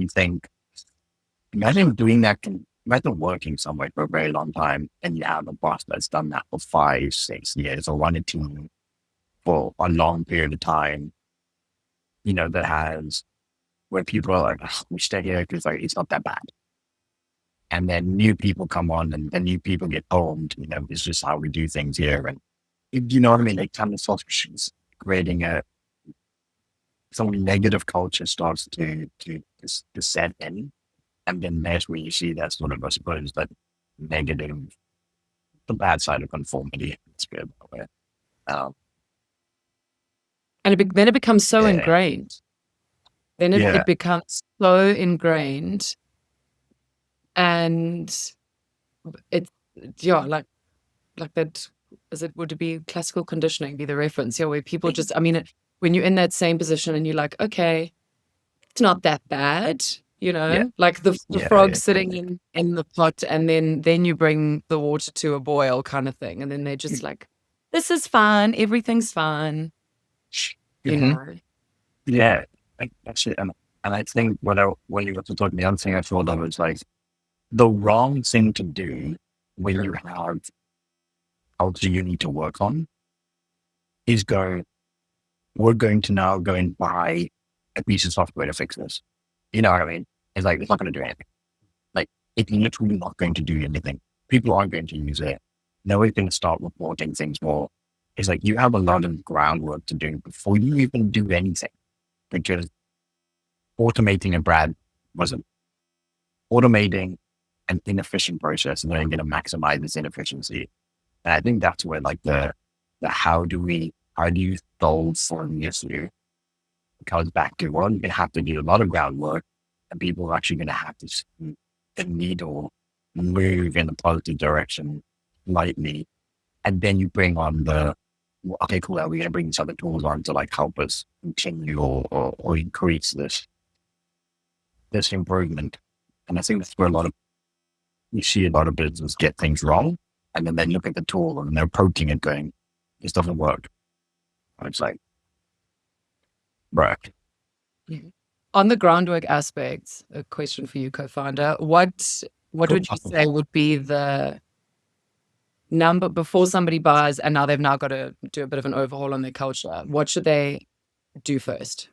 You think, imagine working somewhere for a very long time and you have a boss that's done that for 5, 6 years or run a team for a long period of time, that has where people are like, "Ugh, we stay here because like it's not that bad." And then new people come on and then new people get owned, it's just how we do things here. And you know what I mean? Like kind of sort of creating some negative culture starts to set in. And then that's where you see that sort of, I suppose, that negative, the bad side of conformity. It's good. Um, And then it becomes so yeah. ingrained. Then it Yeah. becomes so ingrained, and it's yeah, like that. Would it be classical conditioning be the reference? Yeah, where people just, I mean, when you're in that same position and you're like, okay, it's not that bad, Yeah. like the Yeah. frog Yeah. sitting in the pot, and then you bring the water to a boil kind of thing, and then they're just like, this is fine, everything's fine, you Hmm. know. Yeah. That's it. And I think when you were talking, the other thing I thought of was like the wrong thing to do when you have culture you need to work on is we're going to now go and buy a piece of software to fix this. You know what I mean? It's like, it's not going to do anything. Like, it's literally not going to do anything. People aren't going to use it. No one's going to start reporting things more. It's like you have a lot of groundwork to do before you even do anything. Because automating a brand wasn't automating an inefficient process and then you're going to maximize this inefficiency. And I think that's where like the how do you solve for an issue comes back to, well, you're going to have to do a lot of groundwork and people are actually going to have to see the needle move in a positive direction lightly. And then you bring on well, okay, cool, are we going to bring these other tools on to like help us continue or increase this improvement? And I think that's where you see a lot of businesses get things wrong. And then they look at the tool and they're approaching it going, this doesn't work. And it's like, bro. Mhm. On the groundwork aspects, a question for you, co-founder. What would you say would be the number before somebody buys and they've now got to do a bit of an overhaul on their culture? What should they do first?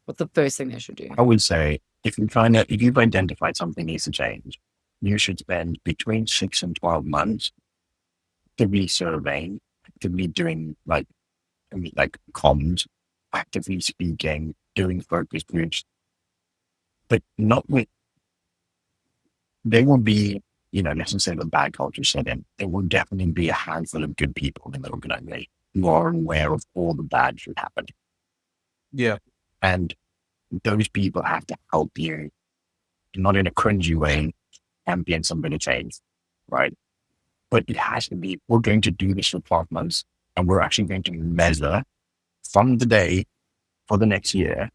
What's the first thing they should do? I would say if you've identified something needs to change, you should spend between 6 and 12 months actively surveying, actively doing like comms, actively speaking, doing focus groups, but not with, there will be, necessarily a bad culture set in. There will definitely be a handful of good people in the organization who are aware of all the bad shit happening. Yeah. And those people have to help you, not in a cringy way, champion something to change, right? But it has to be, we're going to do this for 12 months and we're actually going to measure from today for the next year